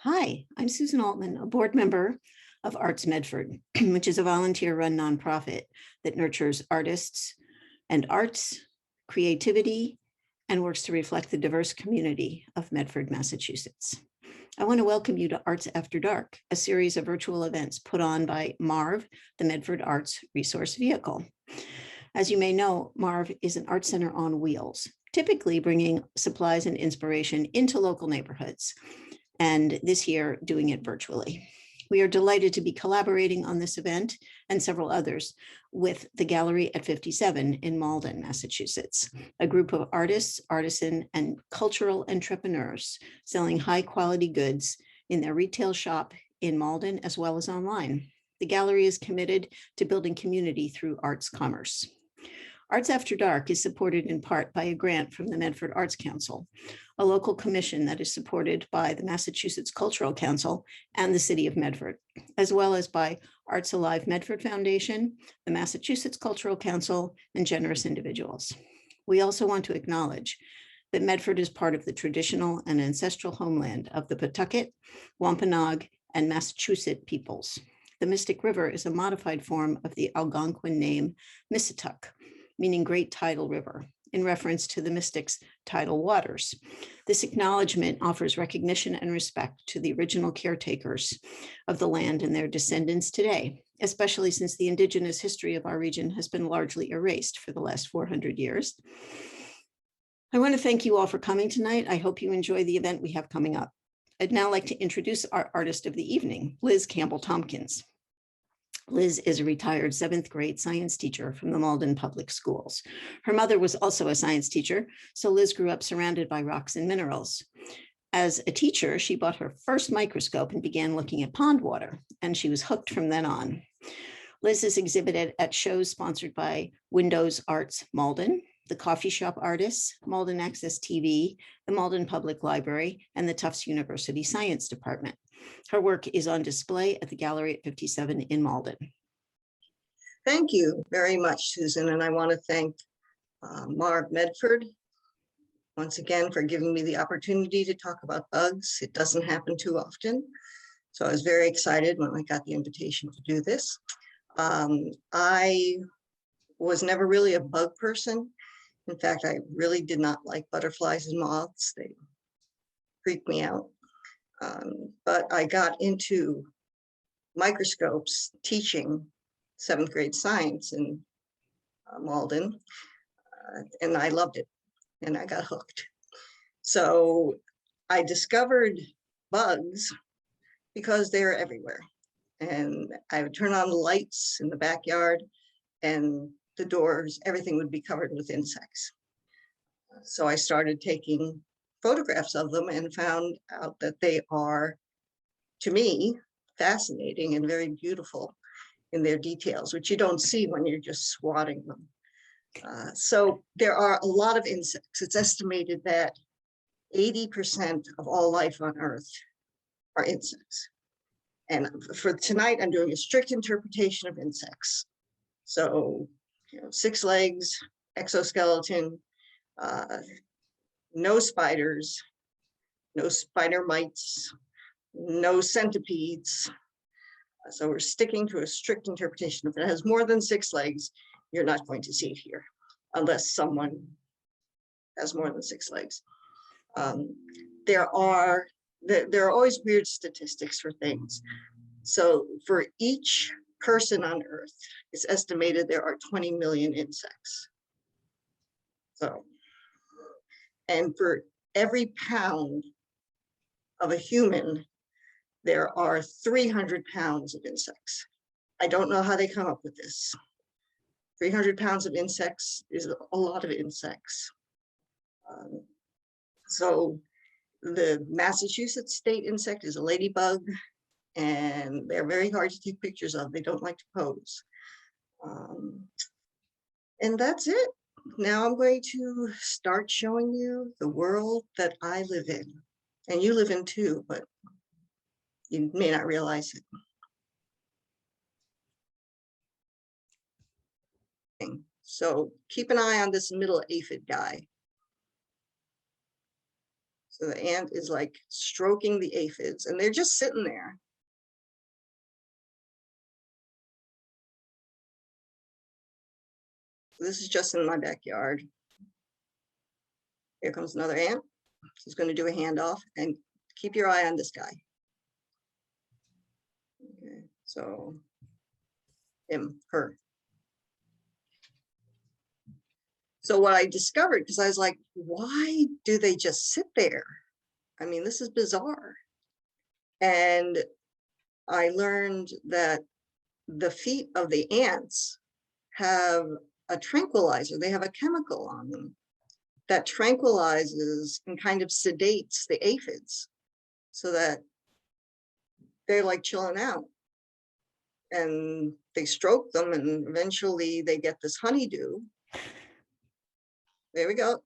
Hi, I'm Susan Altman, a board member of Arts Medford, which is a volunteer-run nonprofit that nurtures artists and arts, creativity, and works to reflect the diverse community of Medford, Massachusetts. I want to welcome you to Arts After Dark, a series of virtual events put on by MARV, the Medford Arts Resource Vehicle. As you may know, MARV is an art center on wheels, typically bringing supplies and inspiration into local neighborhoods, and this year doing it virtually. We are delighted to be collaborating on this event and several others with the Gallery at 57 in Malden, Massachusetts, a group of artists, artisan, and cultural entrepreneurs selling high quality goods in their retail shop in Malden as well as online. The gallery is committed to building community through arts commerce. Arts After Dark is supported in part by a grant from the Medford Arts Council, a local commission that is supported by the Massachusetts Cultural Council and the City of Medford, as well as by Arts Alive Medford Foundation, the Massachusetts Cultural Council, and generous individuals. We also want to acknowledge that Medford is part of the traditional and ancestral homeland of the Pawtucket, Wampanoag, and Massachusetts peoples. The Mystic River is a modified form of the Algonquin name Missituck, meaning Great Tidal River, in reference to the mystics' tidal waters. This acknowledgement offers recognition and respect to the original caretakers of the land and their descendants today, especially since the indigenous history of our region has been largely erased for the last 400 years. I want to thank you all for coming tonight. I hope you enjoy the event we have coming up. I'd now like to introduce our artist of the evening, Liz Campbell Tompkins. Liz is a retired 7th grade science teacher from the Malden Public Schools. Her mother was also a science teacher, so Liz grew up surrounded by rocks and minerals. As a teacher, she bought her first microscope and began looking at pond water, and she was hooked from then on. Liz is exhibited at shows sponsored by Windows Arts Malden, the Coffee Shop Artists, Malden Access TV, the Malden Public Library, and the Tufts University Science Department. Her work is on display at the Gallery at 57 in Malden. Thank you very much, Susan, and I want to thank Marv Medford once again for giving me the opportunity to talk about bugs. It doesn't happen too often, so I was very excited when I got the invitation to do this. I was never really a bug person. In fact, I really did not like butterflies and moths. They freaked me out. But I got into microscopes teaching 7th grade science in Malden, and I loved it, and I got hooked. So I discovered bugs because they're everywhere, and I would turn on the lights in the backyard, and the doors, everything would be covered with insects. So I started taking photographs of them and found out that they are, to me, fascinating and very beautiful in their details, which you don't see when you're just swatting them. So there are a lot of insects. It's estimated that 80% of all life on Earth are insects. And for tonight, I'm doing a strict interpretation of insects. So, 6 legs, exoskeleton, no spiders, no spider mites, no centipedes. So we're sticking to a strict interpretation. If it has more than 6 legs, you're not going to see it here, unless someone has more than 6 legs. There are always weird statistics for things. So for each person on Earth, it's estimated there are 20 million insects. So, and for every pound of a human, there are 300 pounds of insects. I don't know how they come up with this. 300 pounds of insects is a lot of insects. So the Massachusetts state insect is a ladybug, and they're very hard to take pictures of. They don't like to pose. And that's it. Now I'm going to start showing you the world that I live in. And you live in too, but you may not realize it. So keep an eye on this middle aphid guy. So the ant is like stroking the aphids, and they're just sitting there. This is just in my backyard. Here comes another ant. He's going to do a handoff, and keep your eye on this guy. Okay, so him, her. So what I discovered, because I was like, why do they just sit there? I mean, this is bizarre. And I learned that the feet of the ants have a tranquilizer. They have a chemical on them that tranquilizes and kind of sedates the aphids so that they're like chilling out. And they stroke them, and eventually they get this honeydew. There we go.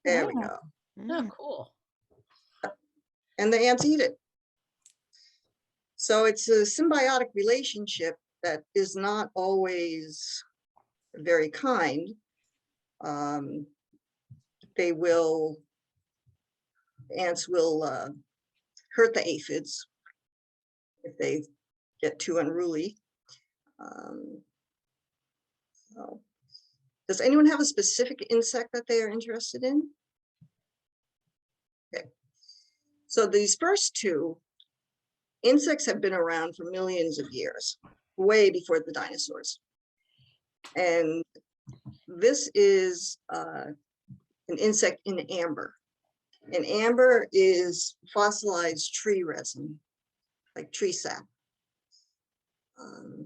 There we go. Oh, cool. And the ants eat it. So it's a symbiotic relationship that is not always very kind. Ants will hurt the aphids if they get too unruly. So. Does anyone have a specific insect that they are interested in? Okay. So these first two, insects have been around for millions of years, way before the dinosaurs. And this is an insect in amber. And amber is fossilized tree resin, like tree sap.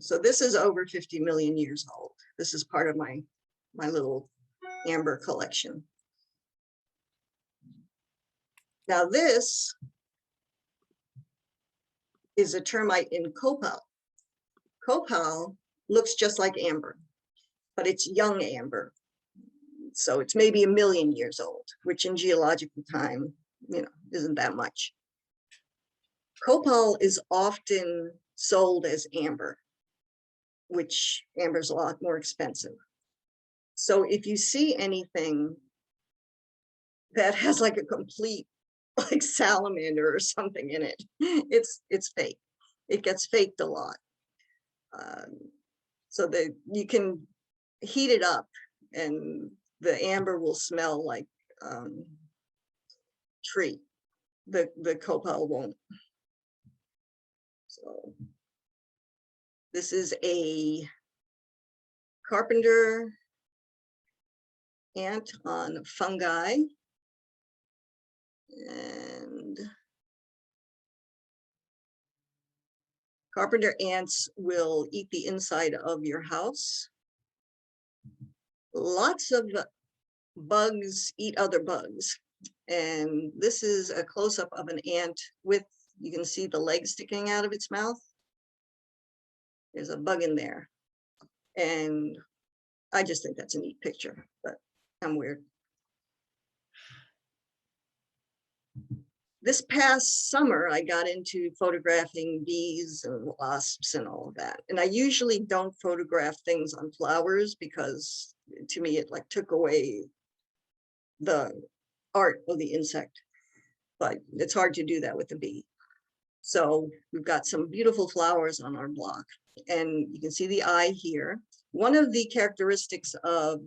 So this is over 50 million years old. This is part of my little amber collection. Now this is a termite in copal. Copal looks just like amber, but it's young amber. So it's maybe 1 million years old, which in geological time, isn't that much. Copal is often sold as amber, which amber is a lot more expensive. So if you see anything that has like a complete like salamander or something in it, it's fake. It gets faked a lot. So that you can heat it up and the amber will smell like tree. The copal won't. So this is a Carpenter Ant on fungi. And Carpenter ants will eat the inside of your house. Lots of bugs eat other bugs. And this is a close-up of an ant with, you can see the legs sticking out of its mouth. There's a bug in there. And I just think that's a neat picture, but I'm weird. This past summer, I got into photographing bees and wasps and all of that. And I usually don't photograph things on flowers because to me, it like took away the art of the insect, but it's hard to do that with the bee. So we've got some beautiful flowers on our block and you can see the eye here. One of the characteristics of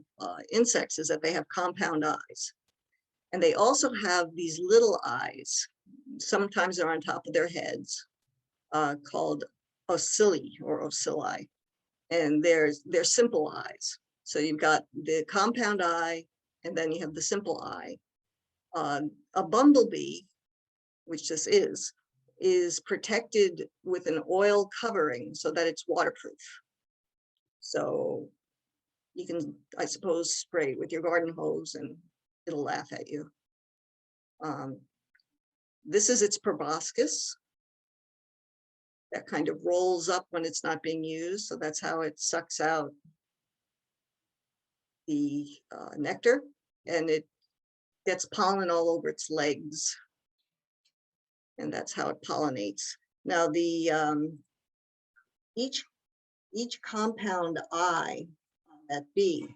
insects is that they have compound eyes. And they also have these little eyes. Sometimes they're on top of their heads, called ocelli or ocelli. And they're simple eyes. So you've got the compound eye, and then you have the simple eye. A bumblebee, which this is protected with an oil covering so that it's waterproof. So you can, I suppose, spray it with your garden hose and it'll laugh at you. This is its proboscis that kind of rolls up when it's not being used. So that's how it sucks out the nectar, and it gets pollen all over its legs. And that's how it pollinates. Now the each compound eye on that bee.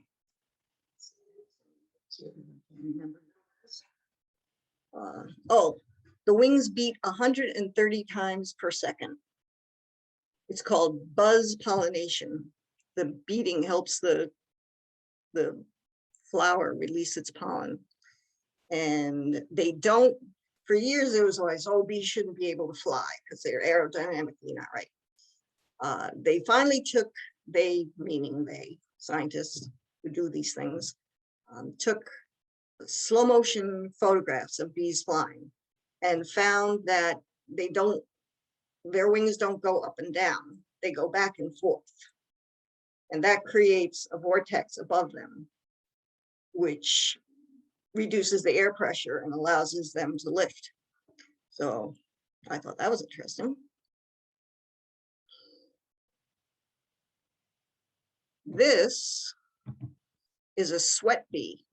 Oh, the wings beat 130 times per second. It's called buzz pollination. The beating helps the flower release its pollen. And they don't, for years it was always, oh, bees shouldn't be able to fly because they're aerodynamically not right. They finally took, they meaning they, scientists who do these things, took slow motion photographs of bees flying and found that they don't, their wings don't go up and down, they go back and forth. And that creates a vortex above them, which reduces the air pressure and allows them to lift. So I thought that was interesting. This is a sweat bee,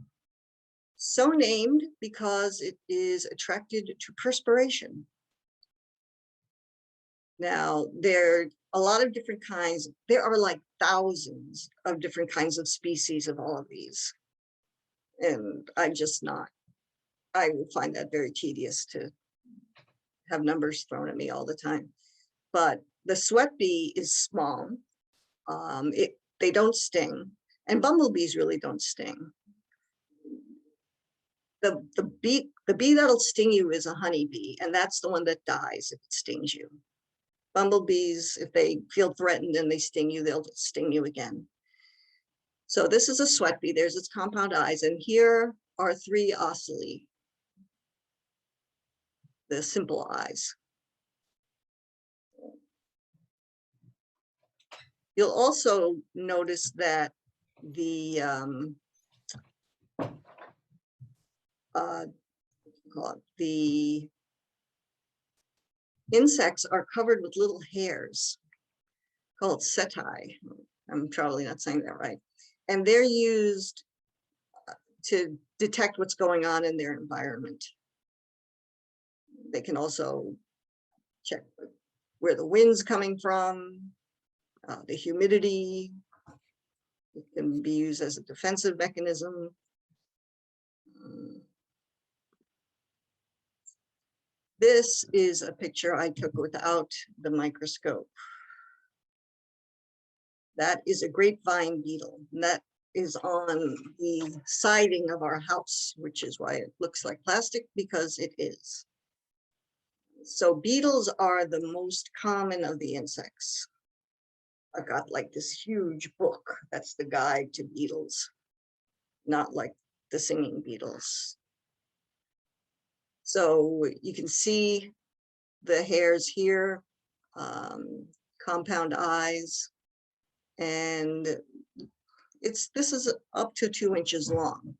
so named because it is attracted to perspiration. Now, there are a lot of different kinds. There are like thousands of different kinds of species of all of these. And I'm just not, I would find that very tedious to have numbers thrown at me all the time. But the sweat bee is small. They don't sting, and bumblebees really don't sting. The bee that'll sting you is a honeybee, and that's the one that dies if it stings you. Bumblebees, if they feel threatened and they sting you, they'll sting you again. So this is a sweat bee. There's its compound eyes, and here are 3 ocelli, the simple eyes. You'll also notice that the insects are covered with little hairs called setae. I'm probably not saying that right. And they're used to detect what's going on in their environment. They can also check where the wind's coming from, the humidity. It can be used as a defensive mechanism. This is a picture I took without the microscope. That is a grapevine beetle, and that is on the siding of our house, which is why it looks like plastic, because it is. So beetles are the most common of the insects. I've got like this huge book, that's the guide to beetles, not like the singing beetles. So you can see the hairs here, compound eyes, and this is up to 2 inches long.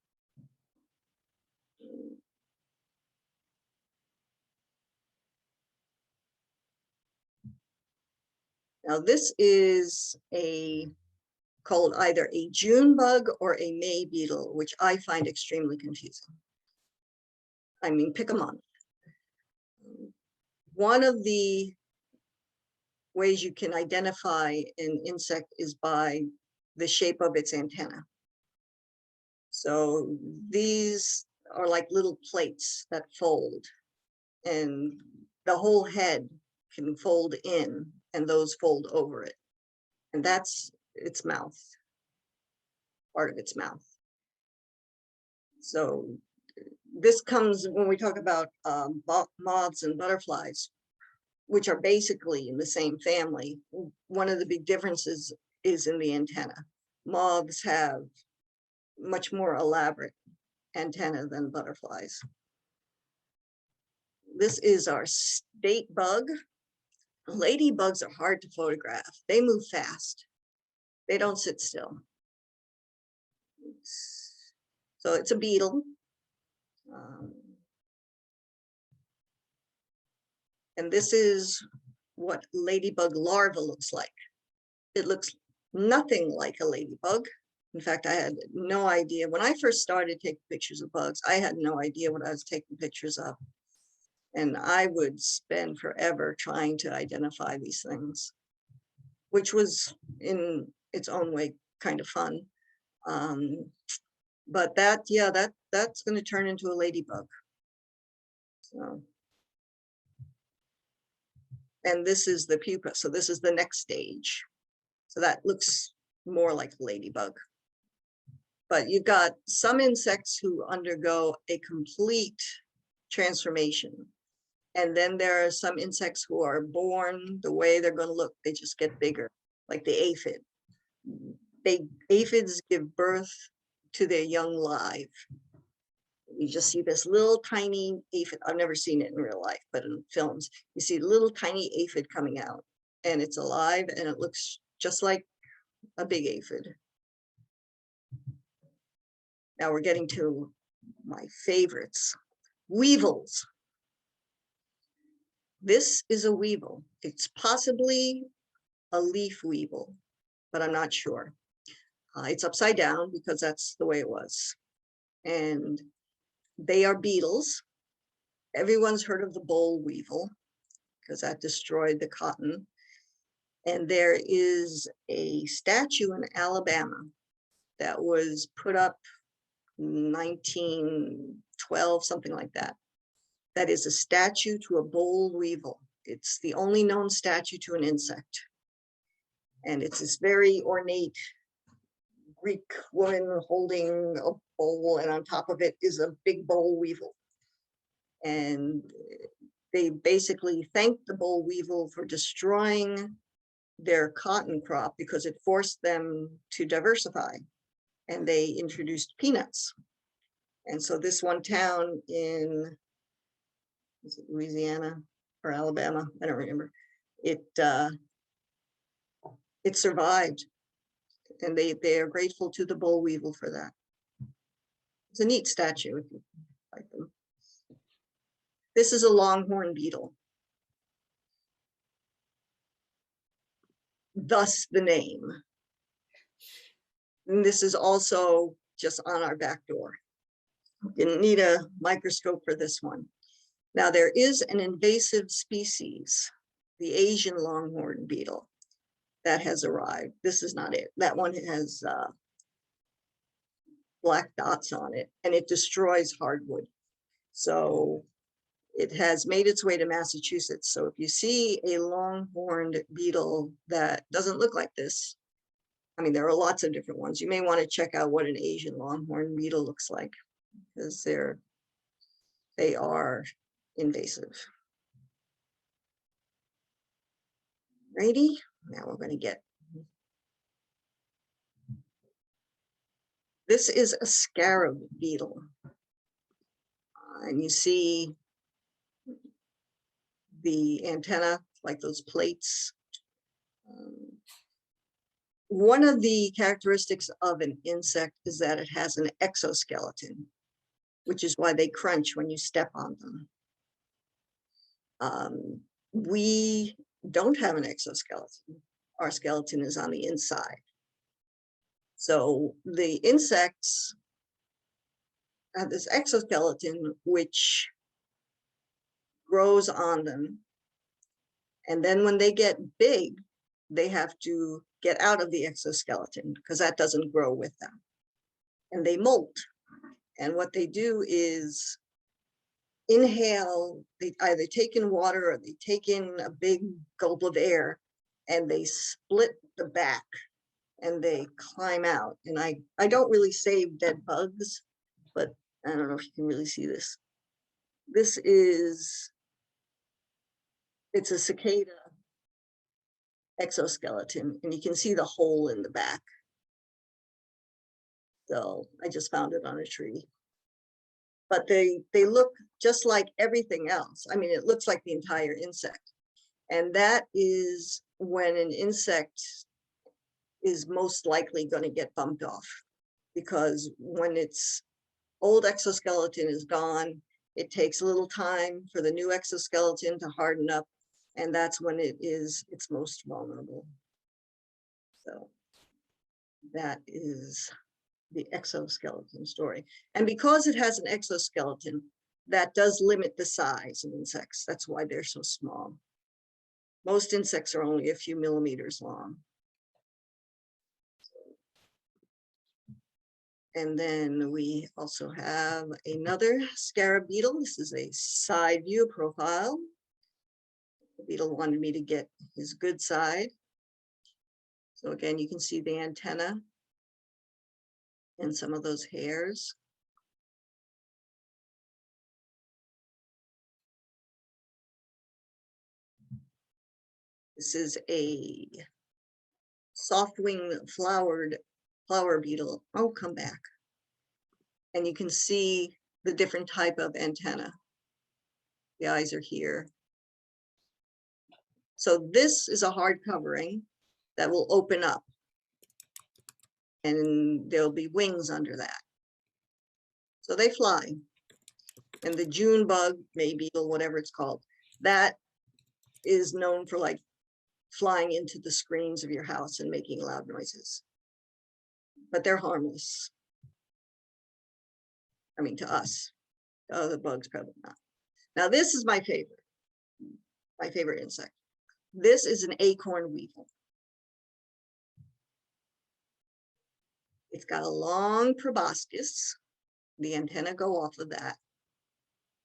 Now this is called either a June bug or a May beetle, which I find extremely confusing. I mean, pick a month. One of the ways you can identify an insect is by the shape of its antenna. So these are like little plates that fold, and the whole head can fold in, and those fold over it. And that's its mouth, part of its mouth. So this comes when we talk about moths and butterflies, which are basically in the same family. One of the big differences is in the antenna. Moths have much more elaborate antenna than butterflies. This is our state bug. Ladybugs are hard to photograph. They move fast. They don't sit still. So it's a beetle. And this is what ladybug larva looks like. It looks nothing like a ladybug. In fact, I had no idea. When I first started taking pictures of bugs, I had no idea what I was taking pictures of. And I would spend forever trying to identify these things, which was in its own way kind of fun. But that's going to turn into a ladybug. So, and this is the pupa. So this is the next stage. So that looks more like a ladybug. But you've got some insects who undergo a complete transformation. And then there are some insects who are born the way they're going to look. They just get bigger, like the aphid. Aphids give birth to their young live. You just see this little tiny aphid. I've never seen it in real life, but in films, you see little tiny aphid coming out, and it's alive, and it looks just like a big aphid. Now we're getting to my favorites, weevils. This is a weevil. It's possibly a leaf weevil, but I'm not sure. It's upside down because that's the way it was. And they are beetles. Everyone's heard of the boll weevil because that destroyed the cotton. And there is a statue in Alabama that was put up 1912, something like that. That is a statue to a boll weevil. It's the only known statue to an insect. And it's this very ornate Greek woman holding a bowl, and on top of it is a big boll weevil. And they basically thanked the boll weevil for destroying their cotton crop because it forced them to diversify. And they introduced peanuts. And so this one town in, is it Louisiana or Alabama? I don't remember. It survived, and they are grateful to the boll weevil for that. It's a neat statue if you like them. This is a longhorn beetle. Thus the name. And this is also just on our back door. Didn't need a microscope for this one. Now there is an invasive species, the Asian longhorn beetle, that has arrived. This is not it. That one has black dots on it, and it destroys hardwood. So it has made its way to Massachusetts. So if you see a longhorned beetle that doesn't look like this, I mean, there are lots of different ones. You may want to check out what an Asian longhorn beetle looks like, because they are invasive. Righty, now we're going to get. This is a scarab beetle. And you see the antenna, like those plates. One of the characteristics of an insect is that it has an exoskeleton, which is why they crunch when you step on them. We don't have an exoskeleton. Our skeleton is on the inside. So the insects have this exoskeleton which grows on them. And then when they get big, they have to get out of the exoskeleton because that doesn't grow with them. And they molt. And what they do is inhale, they either take in water or they take in a big gulp of air, and they split the back and they climb out. And I don't really save dead bugs, but I don't know if you can really see this. This is, it's a cicada exoskeleton, and you can see the hole in the back. So I just found it on a tree. But they look just like everything else. I mean, it looks like the entire insect. And that is when an insect is most likely going to get bumped off, because when its old exoskeleton is gone, it takes a little time for the new exoskeleton to harden up, and that's when it is its most vulnerable. So that is the exoskeleton story. And because it has an exoskeleton, that does limit the size of insects. That's why they're so small. Most insects are only a few millimeters long. And then we also have another Scarab Beetle. This is a side view profile. The beetle wanted me to get his good side. So again, you can see the antenna and some of those hairs. This is a soft-wing flower beetle. Oh, come back. And you can see the different type of antenna. The eyes are here. So this is a hard covering that will open up. And there'll be wings under that. So they fly. And the June bug, May beetle, whatever it's called, that is known for like flying into the screens of your house and making loud noises. But they're harmless. I mean, to us. To other bugs, probably not. Now, this is my favorite insect. This is an acorn weevil. It's got a long proboscis. The antennae go off of that.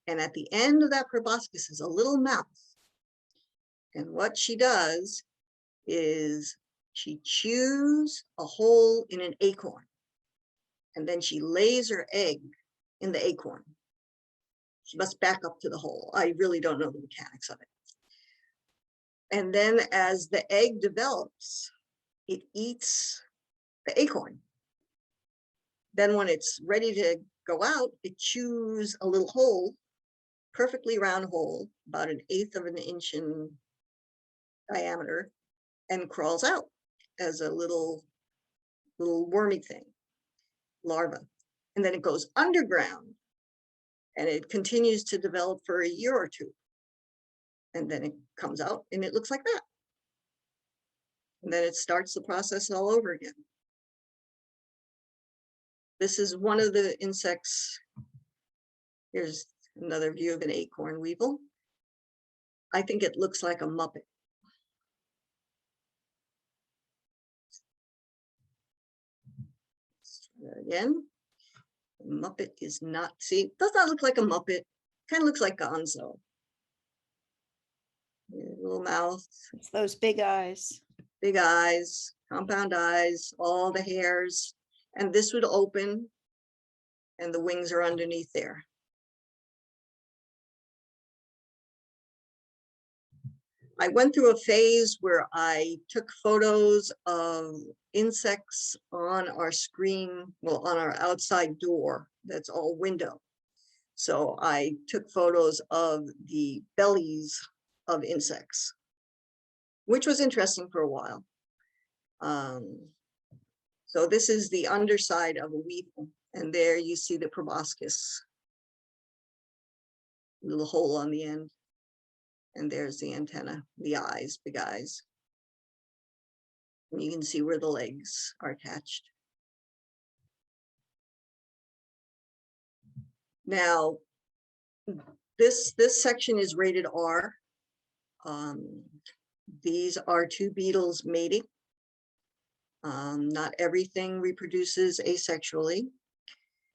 And at the end of that proboscis is a little mouth. And what she does is she chews a hole in an acorn. And then she lays her egg in the acorn. She must back up to the hole. I really don't know the mechanics of it. And then as the egg develops, it eats the acorn. Then when it's ready to go out, it chews a little hole, perfectly round hole, about 1/8 of an inch in diameter, and crawls out as a little wormy thing, larva. And then it goes underground and it continues to develop for a year or two. And then it comes out and it looks like that. And then it starts the process all over again. This is one of the insects. Here's another view of an acorn weevil. I think it looks like a Muppet. Let's try that again. The Muppet is not, see, does not look like a Muppet. Kind of looks like Gonzo. Little mouth. It's those big eyes. Big eyes, compound eyes, all the hairs. And this would open and the wings are underneath there. I went through a phase where I took photos of insects on our screen, well, on our outside door, that's all window. So I took photos of the bellies of insects, which was interesting for a while. So this is the underside of a weevil, and there you see the proboscis, little hole on the end. And there's the antenna, the eyes, big eyes. And you can see where the legs are attached. Now, this section is rated R. These are two beetles mating. Not everything reproduces asexually.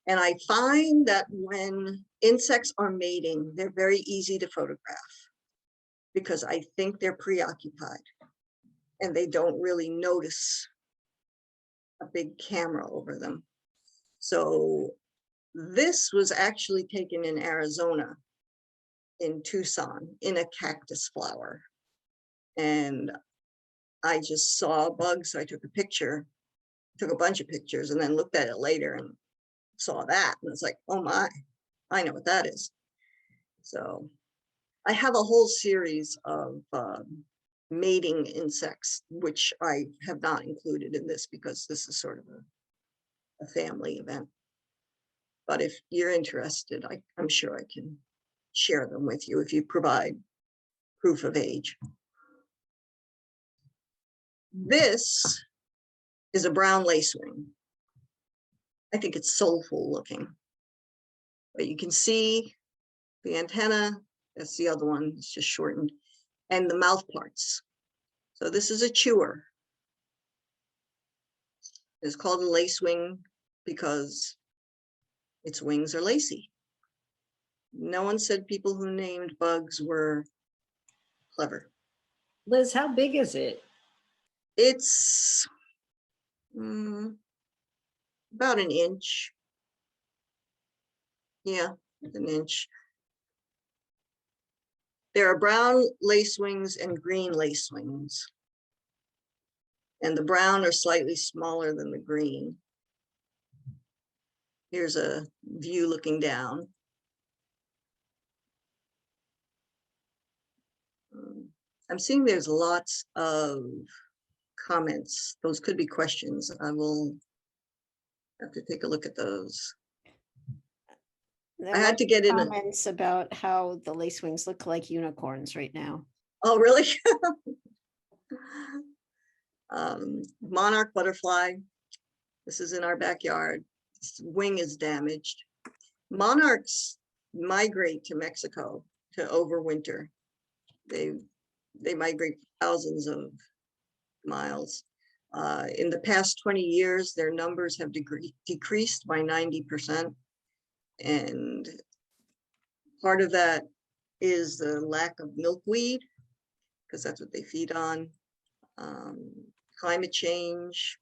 And I find that when insects are mating, they're very easy to photograph, because I think they're preoccupied and they don't really notice a big camera over them. So this was actually taken in Arizona, in Tucson, in a cactus flower. And I just saw a bug, so I took a picture, took a bunch of pictures, and then looked at it later and saw that. And it's like, oh my, I know what that is. So I have a whole series of mating insects, which I have not included in this because this is sort of a family event. But if you're interested, I'm sure I can share them with you if you provide proof of age. This is a brown lacewing. I think it's soulful looking. But you can see the antenna. That's the other one, it's just shortened, and the mouth parts. So this is a chewer. It's called a lacewing because its wings are lacy. No one said people who named bugs were clever. Liz, how big is it? It's about an inch. Yeah, an inch. There are brown lacewings and green lacewings. And the brown are slightly smaller than the green. Here's a view looking down. I'm seeing there's lots of comments. Those could be questions. I will have to take a look at those. There I are had to get in a, comments about how the lacewings look like unicorns right now. oh, really? Monarch butterfly. This is in our backyard. Its wing is damaged. Monarchs migrate to Mexico to overwinter. They migrate thousands of miles. In the past 20 years, their numbers have decreased by 90%. And part of that is the lack of milkweed, because that's what they feed on. Climate change.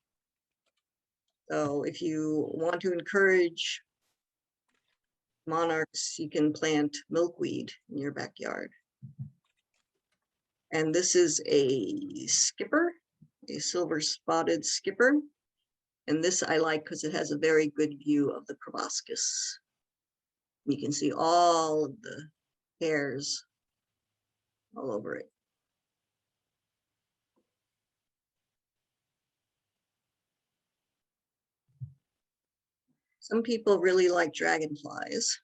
So if you want to encourage monarchs, you can plant milkweed in your backyard. And this is a skipper, a silver spotted skipper. And this I like because it has a very good view of the proboscis. You can see all of the hairs all over it. Some people really like dragonflies.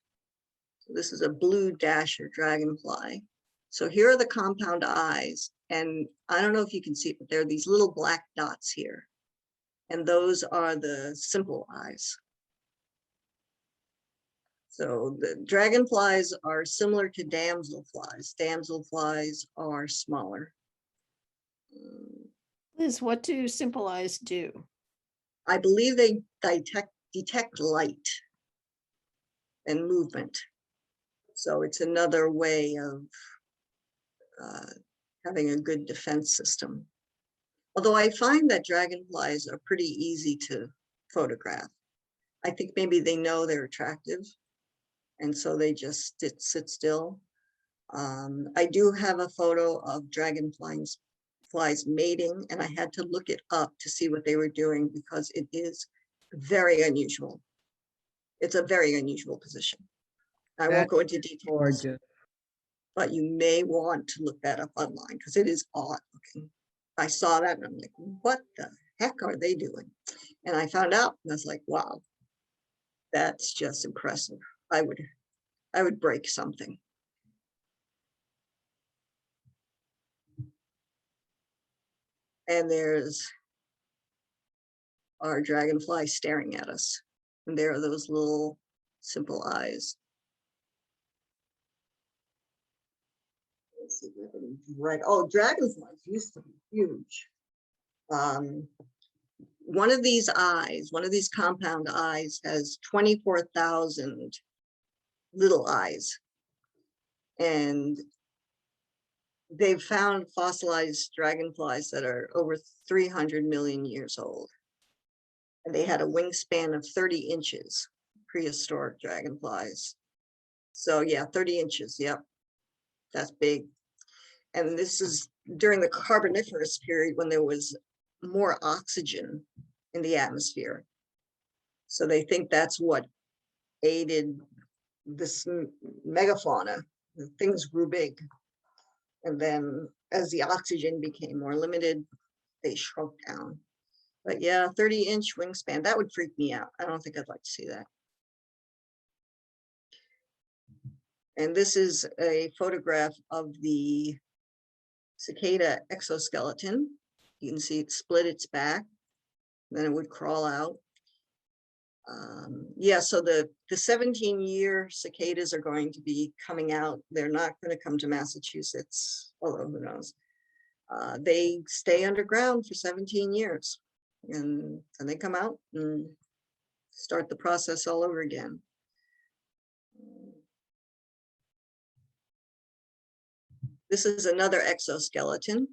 So this is a blue dasher dragonfly. So here are the compound eyes. And I don't know if you can see it, but there are these little black dots here. And those are the simple eyes. So the dragonflies are similar to damselflies. Damselflies are smaller. Liz, what do simple eyes do? I believe they detect light and movement. So it's another way of having a good defense system. Although I find that dragonflies are pretty easy to photograph. I think maybe they know they're attractive, and so they just sit still. I do have a photo of dragonflies mating, and I had to look it up to see what they were doing because it is very unusual. It's a very unusual position. I won't go into details, Gorgeous. but you may want to look that up online because it is odd looking. I saw that and I'm like, what the heck are they doing? And I found out and I was like, wow, that's just impressive. I would break something. And there's our dragonfly staring at us. And there are those little simple eyes. Let's see if I can drag. Oh, dragonflies used to be huge. One of these eyes, one of these compound eyes has 24,000 little eyes. And they've found fossilized dragonflies that are over 300 million years old. And they had a wingspan of 30 inches, prehistoric dragonflies. So yeah, 30 inches, yep, that's big. And this is during the Carboniferous period when there was more oxygen in the atmosphere. So they think that's what aided this megafauna. Things grew big. And then as the oxygen became more limited, they shrunk down. But yeah, 30-inch wingspan, that would freak me out. I don't think I'd like to see that. And this is a photograph of the cicada exoskeleton. You can see it split its back, then it would crawl out. Yeah, so the 17-year cicadas are going to be coming out. They're not going to come to Massachusetts, although who knows. They stay underground for 17 years and they come out and start the process all over again. This is another exoskeleton.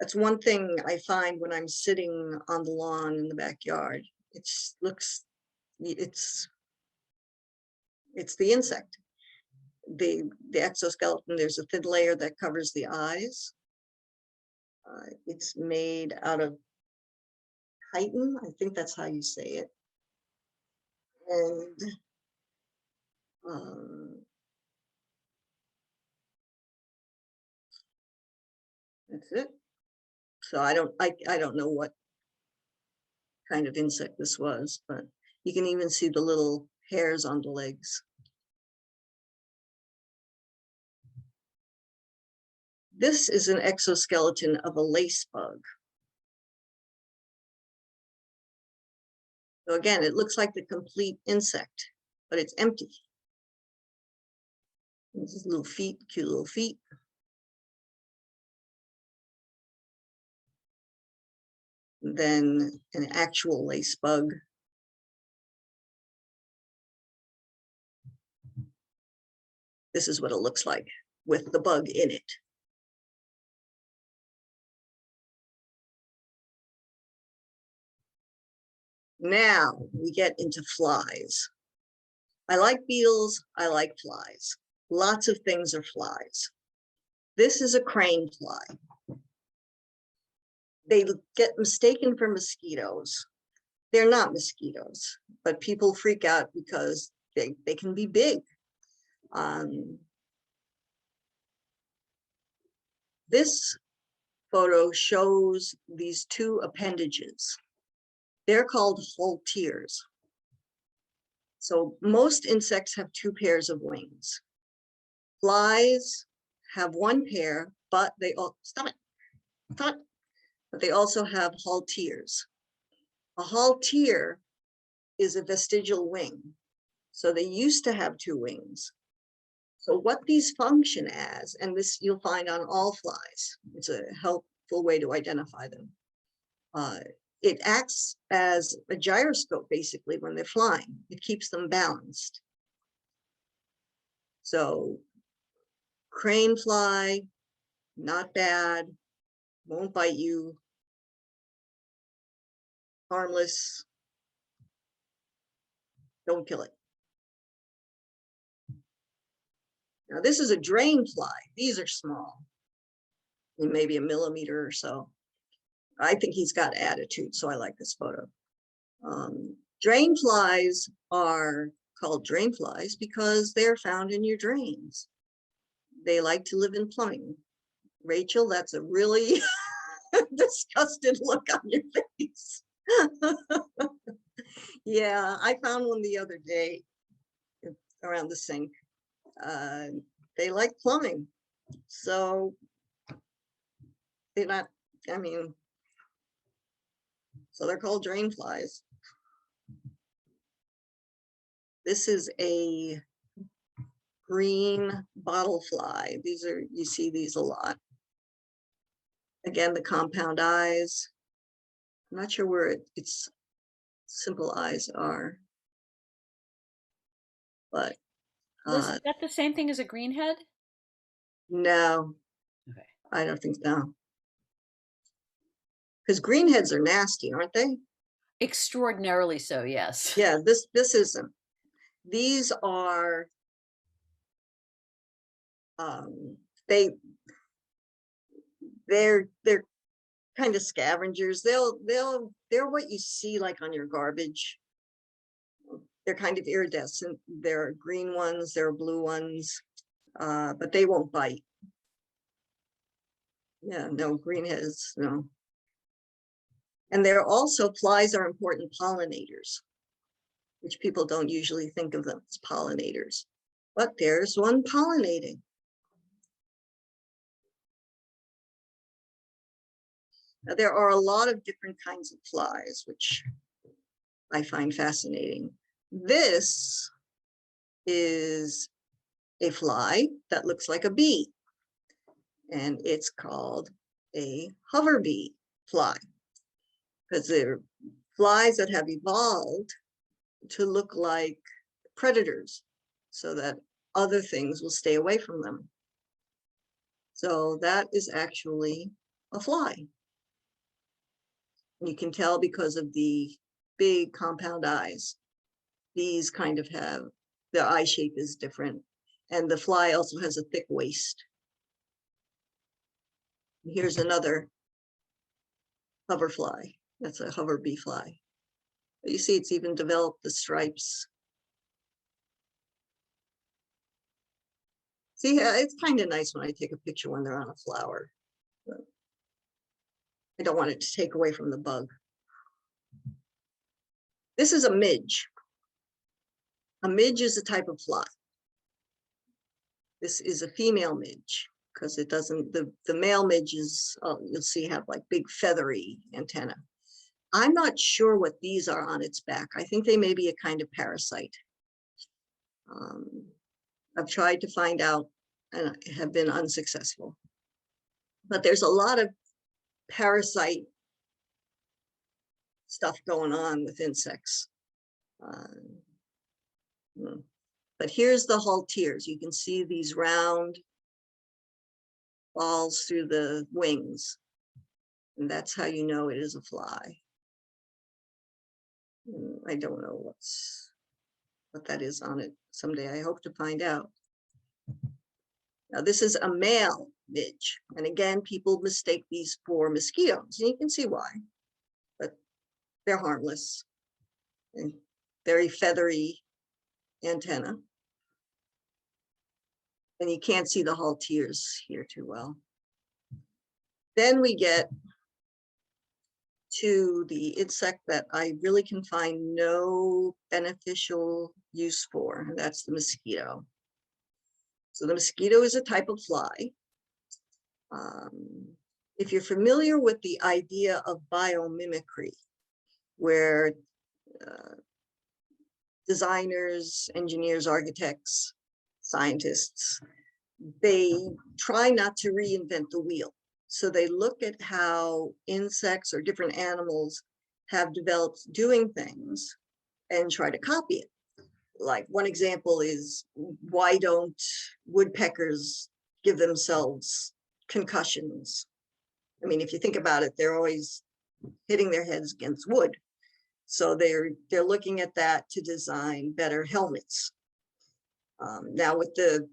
That's one thing I find when I'm sitting on the lawn in the backyard. It's the insect. The exoskeleton, there's a thin layer that covers the eyes. It's made out of chitin, I think that's how you say it. And that's it. So I don't know what kind of insect this was, but you can even see the little hairs on the legs. This is an exoskeleton of a lace bug. So again, it looks like the complete insect, but it's empty. This is little feet, cute little feet. And then an actual lace bug. This is what it looks like with the bug in it. Now we get into flies. I like beetles, I like flies. Lots of things are flies. This is a crane fly. They get mistaken for mosquitoes. They're not mosquitoes, but people freak out because they can be big. This photo shows these two appendages. They're called halteres. So most insects have two pairs of wings. Flies have one pair, but they all but they also have halteres. A haltere is a vestigial wing. So they used to have two wings. So what these function as, and this you'll find on all flies, it's a helpful way to identify them. It acts as a gyroscope, basically, when they're flying. It keeps them balanced. So crane fly, not bad, won't bite you, harmless, don't kill it. Now this is a drain fly. These are small, maybe a millimeter or so. I think he's got attitude, so I like this photo. Drain flies are called drain flies because they're found in your drains. They like to live in plumbing. Rachel, that's a really disgusted look on your face. Yeah, I found one the other day around the sink. They like plumbing, so they're not, I mean, so they're called drain flies. This is a green bottle fly. These are, you see these a lot. Again, the compound eyes. I'm not sure where its simple eyes are, but Liz, is that the same thing as a greenhead? no, Okay. I don't think so. Because greenheads are nasty, aren't they? Extraordinarily so, yes. Yeah, this isn't. These are they're kind of scavengers. They're what you see like on your garbage. They're kind of iridescent. There are green ones, there are blue ones, but they won't bite. Yeah, no, greenheads, no. And they're also, flies are important pollinators, which people don't usually think of them as pollinators. But there's one pollinating. Now, there are a lot of different kinds of flies, which I find fascinating. This is a fly that looks like a bee, and it's called a Hoverbee Fly because they're flies that have evolved to look like predators so that other things will stay away from them. So that is actually a fly. You can tell because of the big compound eyes. These kind of have, their eye shape is different. And the fly also has a thick waist. Here's another hoverfly. That's a Hoverbee Fly. You see it's even developed the stripes. See, it's kind of nice when I take a picture when they're on a flower. But I don't want it to take away from the bug. This is a midge. A midge is a type of fly. This is a female midge because it doesn't, the male midges, you'll see, have like big feathery antenna. I'm not sure what these are on its back. I think they may be a kind of parasite. I've tried to find out and have been unsuccessful. But there's a lot of parasite stuff going on with insects. But here's the halteres. You can see these round balls through the wings. And that's how you know it is a fly. I don't know what that is on it. Someday I hope to find out. Now this is a male midge. And again, people mistake these for mosquitoes. And you can see why. But they're harmless and very feathery antenna. And you can't see the halteres here too well. Then we get to the insect that I really can find no beneficial use for, and that's the mosquito. So the mosquito is a type of fly. If you're familiar with the idea of biomimicry, where designers, engineers, architects, scientists, they try not to reinvent the wheel. So they look at how insects or different animals have developed doing things and try to copy it. Like one example is, why don't woodpeckers give themselves concussions? I mean, if you think about it, they're always hitting their heads against wood. So they're looking at that to design better helmets. Now with the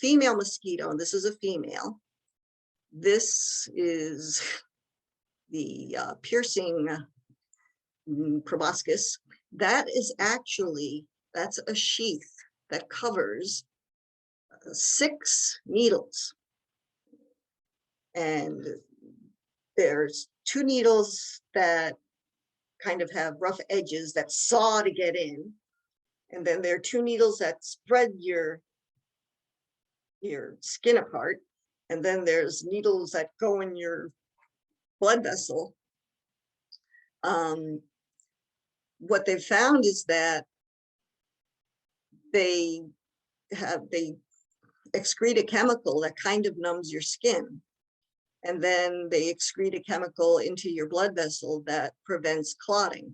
female mosquito, and this is a female, this is the piercing proboscis. That is actually, that's a sheath that covers 6 needles. And there's 2 needles that kind of have rough edges that saw to get in. And then there are 2 needles that spread your skin apart. And then there's needles that go in your blood vessel. What they've found is that they excrete a chemical that kind of numbs your skin. And then they excrete a chemical into your blood vessel that prevents clotting.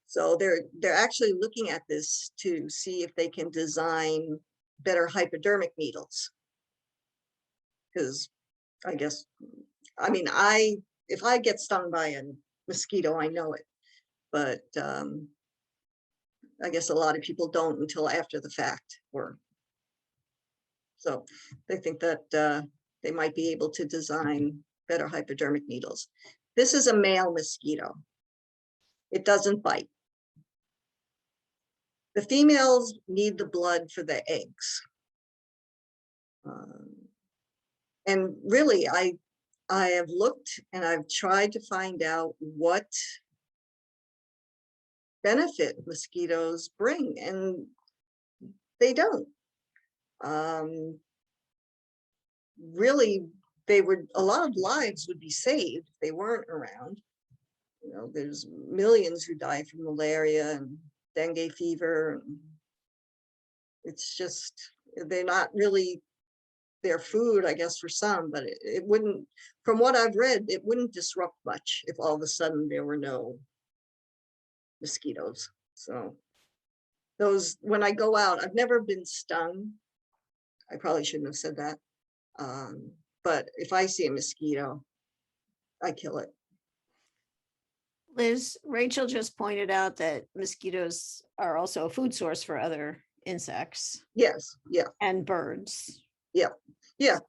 So they're actually looking at this to see if they can design better hypodermic needles. Because I guess, I mean, if I get stung by a mosquito, I know it. But I guess a lot of people don't until after the fact. So they think that they might be able to design better hypodermic needles. This is a male mosquito. It doesn't bite. The females need the blood for the eggs. And really, I have looked and I've tried to find out what benefit mosquitoes bring, and they don't. Really, a lot of lives would be saved if they weren't around. You know, there's millions who die from malaria and dengue fever. And it's just, they're not really their food, I guess, for some, but it wouldn't, from what I've read, it wouldn't disrupt much if all of a sudden there were no mosquitoes. So those, when I go out, I've never been stung. I probably shouldn't have said that. But if I see a mosquito, I kill it. Liz, Rachel just pointed out that mosquitoes are also a food source for other insects Yes, yeah, and birds. yeah.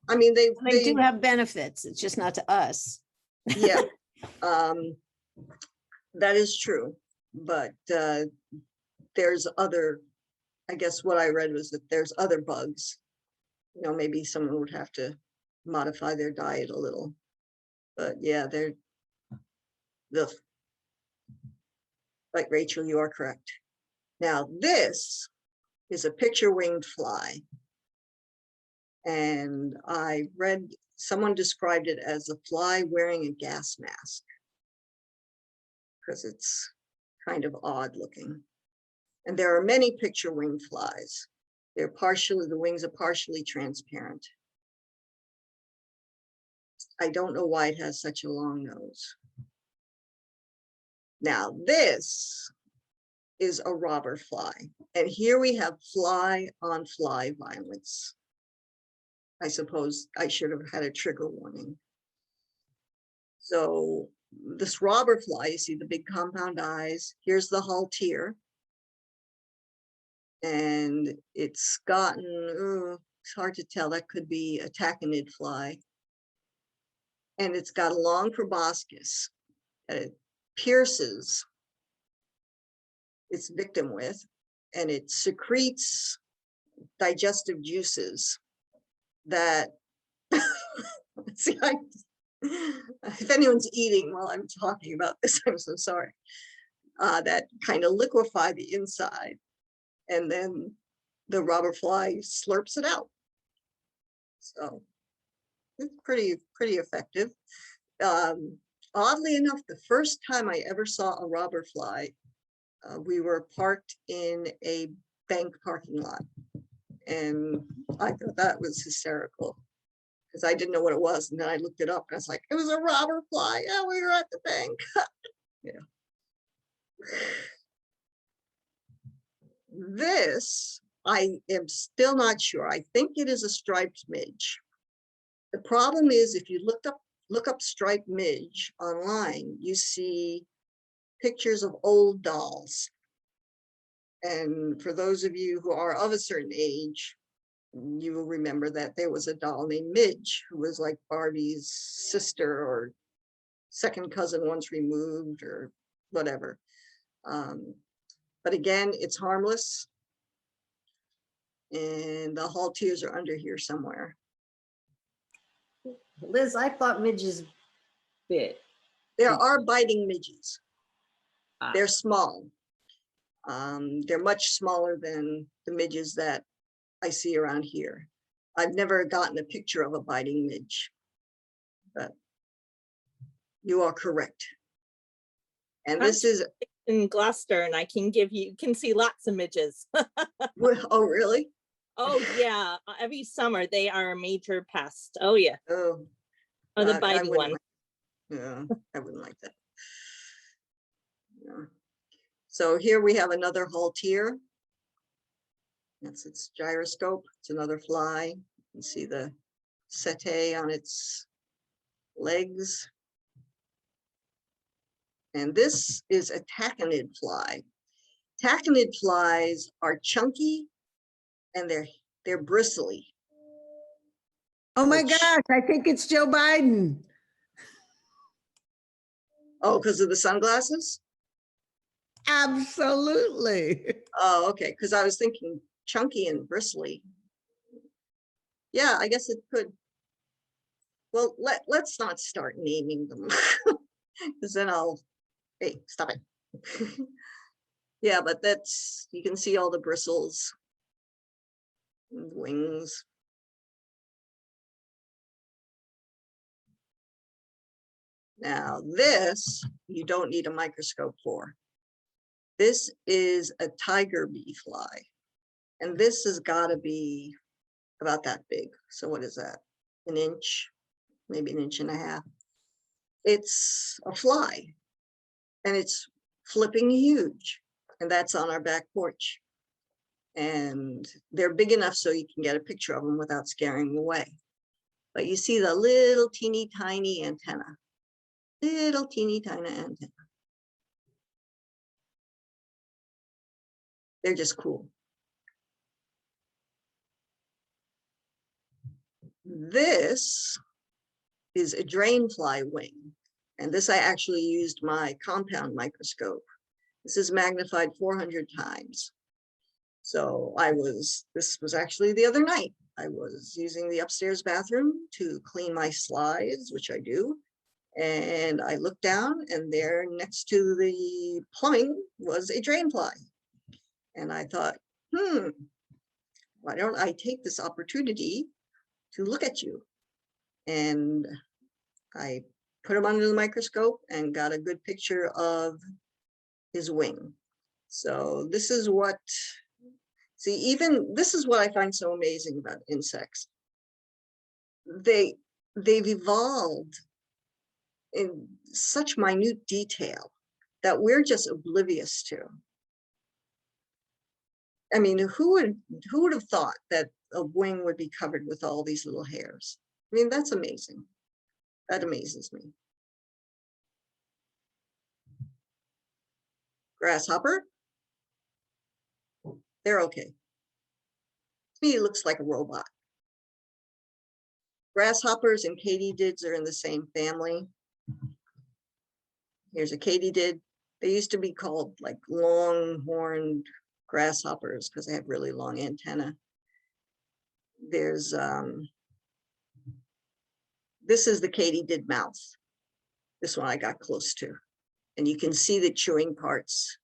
I mean, They do have benefits. It's just not to us. yeah, that is true. But there's other, I guess what I read was that there's other bugs. You know, maybe someone would have to modify their diet a little. But yeah, they're the, like Rachel, you are correct. Now this is a picture-winged fly. And I read, someone described it as a fly wearing a gas mask, because it's kind of odd looking. And there are many picture-winged flies. They're partially, the wings are partially transparent. I don't know why it has such a long nose. Now this is a robber fly. And here we have fly on fly violence. I suppose I should have had a trigger warning. So this robber fly, you see the big compound eyes. Here's the haltier. And it's gotten, it's hard to tell, that could be a taconid fly. And it's got a long proboscis that it pierces its victim with, and it secretes digestive juices that, see, if anyone's eating while I'm talking about this, I'm so sorry, that kind of liquefy the inside. And then the robber fly slurps it out. So it's pretty effective. Oddly enough, the first time I ever saw a robber fly, we were parked in a bank parking lot. And I thought that was hysterical, because I didn't know what it was. And then I looked it up and I was like, it was a robber fly. Yeah, we were at the bank. Yeah. This, I am still not sure. I think it is a striped midge. The problem is, if you look up striped midge online, you see pictures of old dolls. And for those of you who are of a certain age, you will remember that there was a doll named Midge, who was like Barbie's sister or second cousin once removed or whatever. But again, it's harmless. And the haltiers are under here somewhere. Liz, I thought midges bit. There are biting midges. Ah. They're small. They're much smaller than the midges that I see around here. I've never gotten a picture of a biting midge, but you are correct. And this is in Gloucester, and I can give you, can see lots of midges. oh, really? Oh yeah, every summer they are a major pest. Oh yeah. Oh, The biting one. Yeah, I wouldn't like that. Yeah. So here we have another haltier. That's its gyroscope. It's another fly. You can see the setae on its legs. And this is a taconid fly. Taconid flies are chunky and they're bristly. Oh my Which- gosh, I think it's Joe Biden. Oh, because of the sunglasses? Absolutely. Oh, okay. Because I was thinking chunky and bristly. Yeah, I guess it could. Well, let's not start naming them, because then hey, stop it. Yeah, but that's, you can see all the bristles and wings. Now this, you don't need a microscope for. This is a tiger bee fly. And this has got to be about that big. So what is that? An inch, maybe an inch and a half. It's a fly. And it's flipping huge. And that's on our back porch. And they're big enough so you can get a picture of them without scaring them away. But you see the little teeny tiny antenna. Little teeny tiny antenna. They're just cool. This is a drainfly wing. And this I actually used my compound microscope. This is magnified 400 times. So this was actually the other night. I was using the upstairs bathroom to clean my slides, which I do. And I looked down and there next to the plumbing was a drainfly. And I thought, why don't I take this opportunity to look at you? And I put him under the microscope and got a good picture of his wing. So this is what, this is what I find so amazing about insects. They've evolved in such minute detail that we're just oblivious to. I mean, who would have thought that a wing would be covered with all these little hairs? I mean, that's amazing. That amazes me. Grasshopper. They're okay. To me, it looks like a robot. Grasshoppers and katydids are in the same family. Here's a katydid. They used to be called like longhorn grasshoppers because they have really long antennae. There's this is the katydid mouth. This one I got close to, and you can see the chewing parts.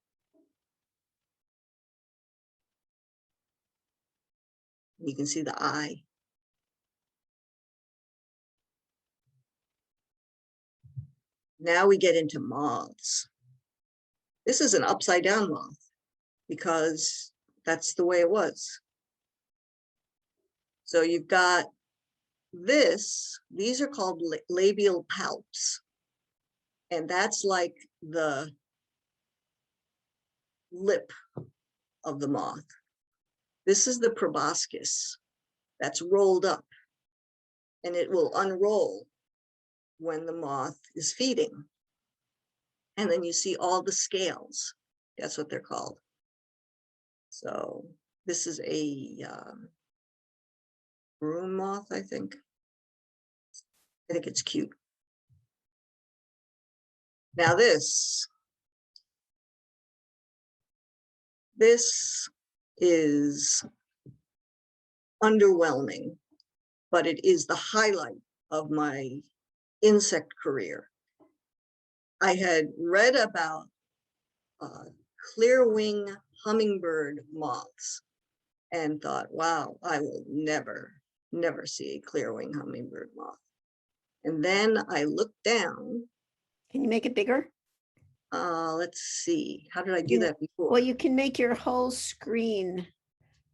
You can see the eye. Now we get into moths. This is an upside down moth because that's the way it was. So you've got these are called labial palps. And that's like the lip of the moth. This is the proboscis that's rolled up, and it will unroll when the moth is feeding. And then you see all the scales. That's what they're called. So this is a broom moth, I think. I think it's cute. Now this is underwhelming, but it is the highlight of my insect career. I had read about clear wing hummingbird moths and thought, wow, I will never see a clear wing hummingbird moth. And then I looked down. Can you make it bigger? Let's see. How did I do that before? Well, you can make your whole screen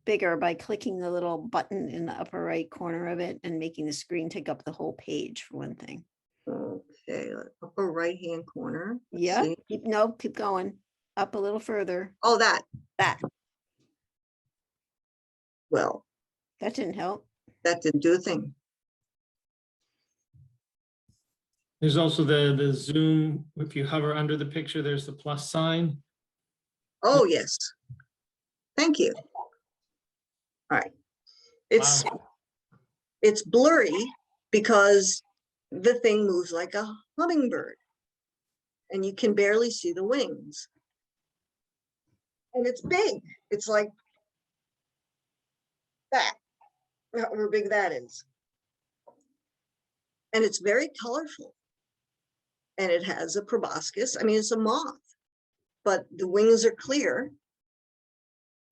bigger by clicking the little button in the upper right corner of it and making the screen take up the whole page for one thing. Okay, upper right hand corner. Let's Yeah, see. keep going up a little further. Oh, that. Well, That didn't help. that didn't do a thing. There's also the zoom. If you hover under the picture, there's the plus sign. Oh, yes. Thank you. All right. It's blurry because the thing moves like a hummingbird and you can barely see the wings. And it's big. It's like that, however big that is. And it's very colorful. And it has a proboscis. I mean, it's a moth, but the wings are clear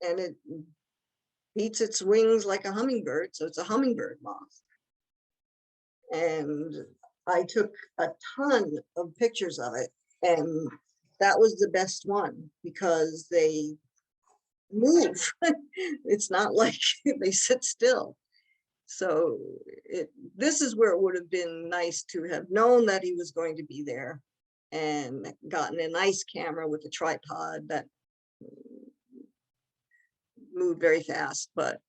and it beats its wings like a hummingbird. So it's a hummingbird moth. And I took a ton of pictures of it. And that was the best one because they move. It's not like they sit still. So this is where it would have been nice to have known that he was going to be there and gotten a nice camera with a tripod that moved very fast, but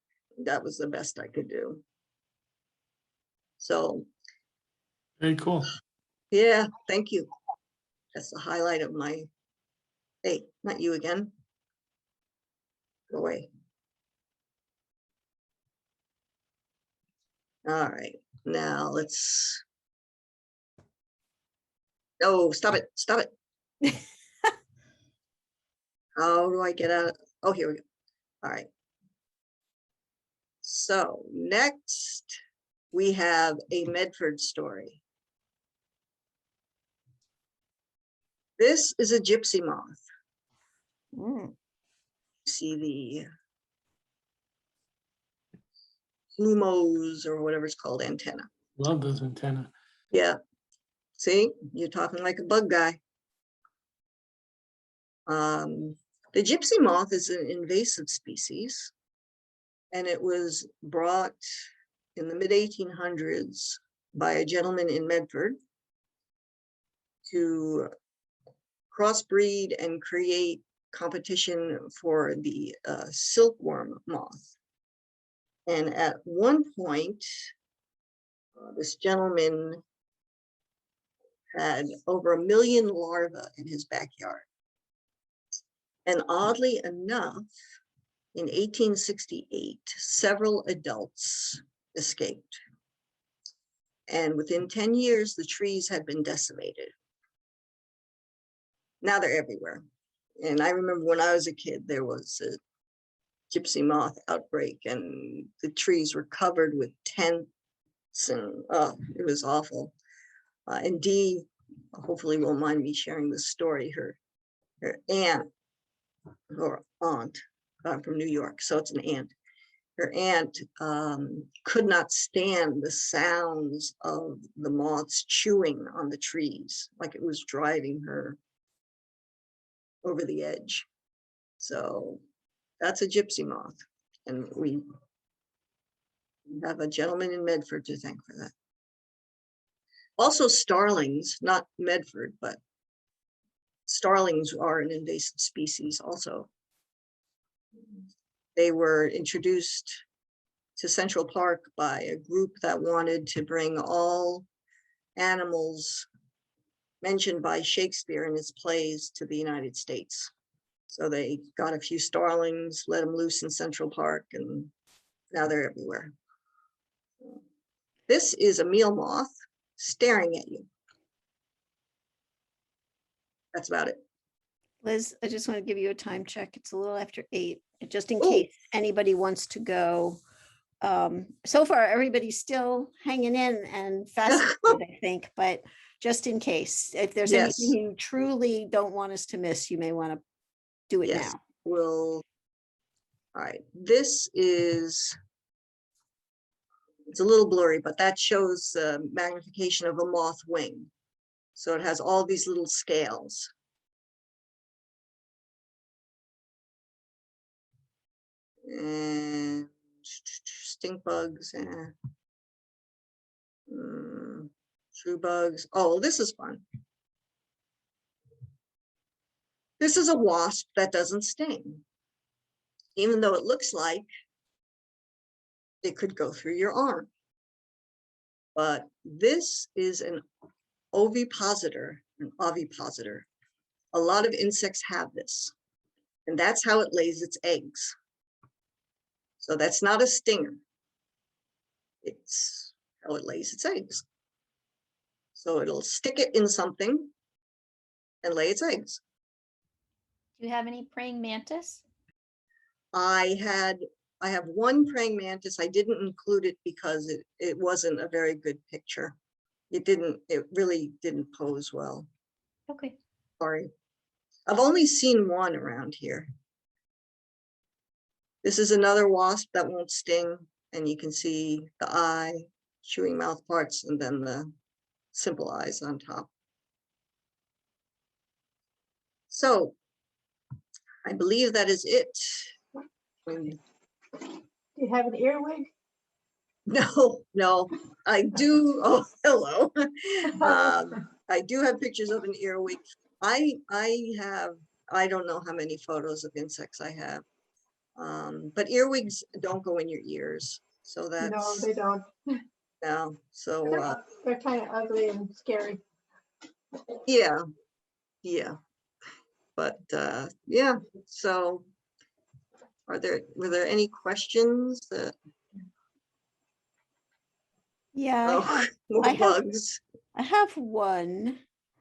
that was the best I could do. So, Very cool. yeah, thank you. That's the highlight of my, hey, not you again. Go away. All right, now let's, oh, stop it, stop it. How do I get out? Oh, here we go. All right. So next we have a Medford story. This is a gypsy moth. Mm. See the plumose or whatever it's called, antenna. Love those antenna. Yeah. See, you're talking like a bug guy. The gypsy moth is an invasive species, and it was brought in the mid-1800s by a gentleman in Medford to crossbreed and create competition for the silkworm moth. And at one point, this gentleman had over 1 million larvae in his backyard. And oddly enough, in 1868, several adults escaped. And within 10 years, the trees had been decimated. Now they're everywhere. And I remember when I was a kid, there was a gypsy moth outbreak and the trees were covered with tents and it was awful. And Dee hopefully won't mind me sharing this story. Her aunt or aunt from New York, so it's an aunt. Her aunt could not stand the sounds of the moths chewing on the trees, like it was driving her over the edge. So that's a gypsy moth, and we have a gentleman in Medford to thank for that. Also starlings, not Medford, but starlings are an invasive species also. They were introduced to Central Park by a group that wanted to bring all animals mentioned by Shakespeare in his plays to the United States. So they got a few starlings, let them loose in Central Park, and now they're everywhere. This is a meal moth staring at you. That's about it. Liz, I just want to give you a time check. It's a little after 8, just in Ooh. case anybody wants to go. So far, everybody's still hanging in and fascinated, I think, but just in case, if there's Yes. anything you truly don't want us to miss, you may want to do it Yes, now. all right, this is, it's a little blurry, but that shows the magnification of a moth wing. So it has all these little scales. And stink bugs and true bugs. Oh, this is fun. This is a wasp that doesn't sting, even though it looks like it could go through your arm. But this is an ovipositor, an ovipositor. A lot of insects have this, and that's how it lays its eggs. So that's not a stinger. It's how it lays its eggs. So it'll stick it in something and lay its eggs. Do you have any praying mantis? I have one praying mantis. I didn't include it because it wasn't a very good picture. It really didn't pose well. Okay. Sorry. I've only seen one around here. This is another wasp that won't sting, and you can see the eye, chewing mouth parts, and then the simple eyes on top. So I believe that is it. Do you have an earwig? No, I do. Oh, hello. I do have pictures of an earwig. I don't know how many photos of insects I have. But earwigs don't go in your ears. So No, that's, they don't. no, so, They're kind of ugly and scary. yeah, but, yeah, so were there any questions that, Yeah, more I have- bugs? I have one.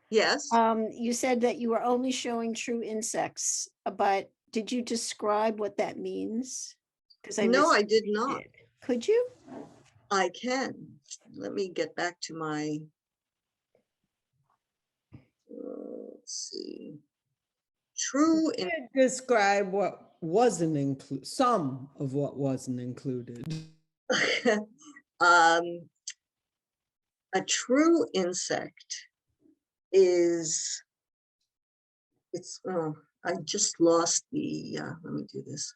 Yes, You said that you were only showing true insects, but did you describe what that means? Because no, I did not. Could you? I can. Let me get back to my, let's see. True, in- Describe what wasn't included, some of what wasn't included. a true insect is, it's, oh, I just lost the, let me do this.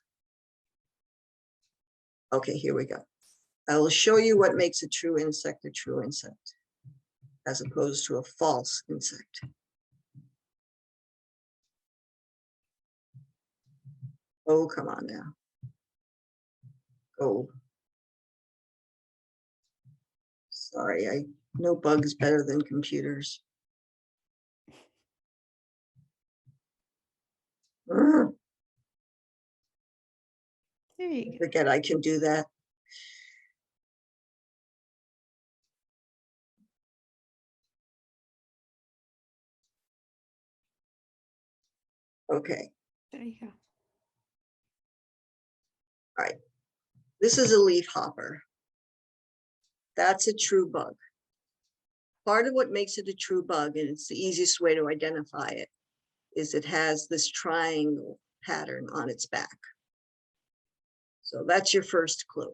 Okay, here we go. I will show you what makes a true insect, as opposed to a false insect. Oh, come on now. Oh. Sorry, I know bugs better than computers. Ugh, There you go. forget I can do that. Okay, There you go. all right. This is a leaf hopper. That's a true bug. Part of what makes it a true bug, and it's the easiest way to identify it, is it has this triangle pattern on its back. So that's your first clue.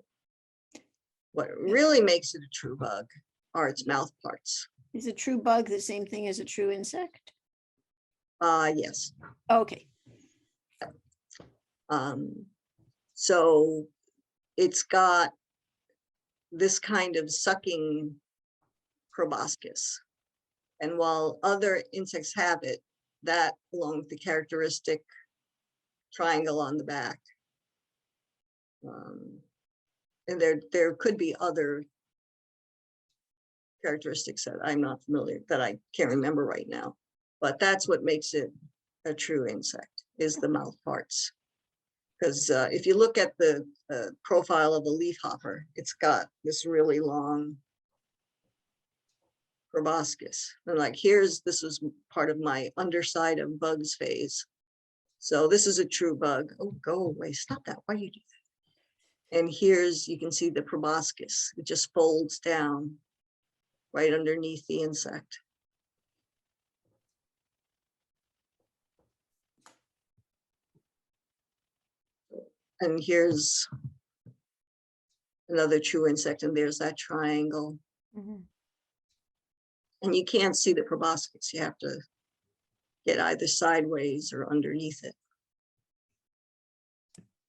What really makes it a true bug are its mouth parts. Is a true bug the same thing as a true insect? Yes. Okay. So it's got this kind of sucking proboscis. And while other insects have it, that along with the characteristic triangle on the back. And there could be other characteristics that I'm not familiar, that I can't remember right now. But that's what makes it a true insect, is the mouth parts. Because if you look at the profile of a leafhopper, it's got this really long proboscis. And like, this was part of my underside of bugs phase. So this is a true bug. Oh, go away, stop that, why you do that? And you can see the proboscis. It just folds down right underneath the insect. And here's another true insect, and there's that triangle. Mhm. And you can't see the proboscis. You have to get either sideways or underneath it.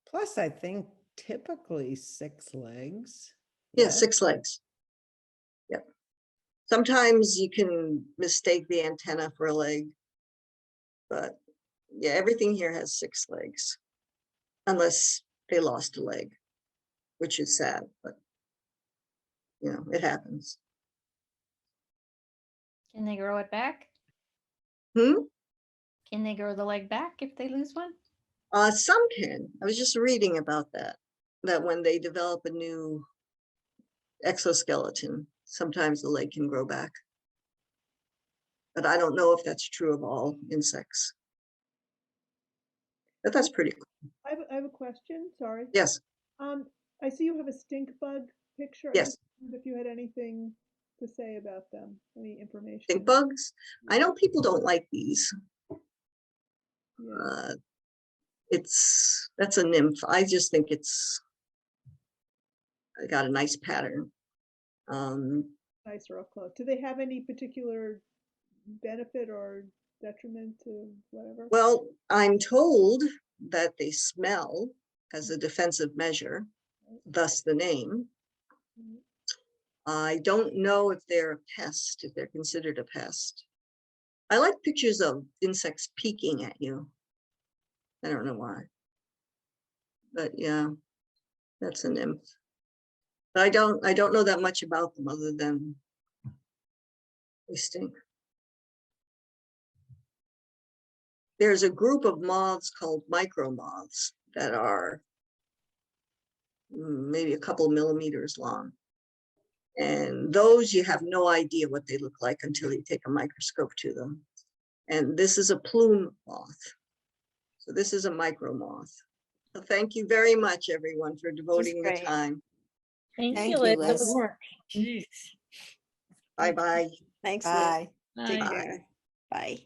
Plus, I think typically 6 legs. Yeah, 6 legs. Yep. Sometimes you can mistake the antenna for a leg, but yeah, everything here has 6 legs, unless they lost a leg, which is sad, but you know, it happens. Can they grow it back? Hmm? Can they grow the leg back if they lose one? Some can. I was just reading about that when they develop a new exoskeleton, sometimes the leg can grow back. But I don't know if that's true of all insects. But that's pretty cool. I have a question, sorry. Yes, I see you have a stink bug picture. I yes. just wondered if you had anything to say about them, any information. Stink bugs. I know people don't like these. Yeah. That's a nymph. I just think I got a nice pattern. Nice or up close. Do they have any particular benefit or detriment to whatever? Well, I'm told that they smell as a defensive measure, thus the name. I don't know if they're a pest, if they're considered a pest. I like pictures of insects peeking at you. I don't know why. But yeah, that's a nymph. But I don't know that much about them other than they stink. There's a group of moths called micro moths that are maybe a couple millimeters long. And those you have no idea what they look like until you take a microscope to them. And this is a plume moth. So this is a micro moth. So thank you very much, everyone, for devoting the great. time. Thank Thank you, you, Liz. Liz. Bye-bye. Thanks, Liz. Bye. Take Bye. care. Bye.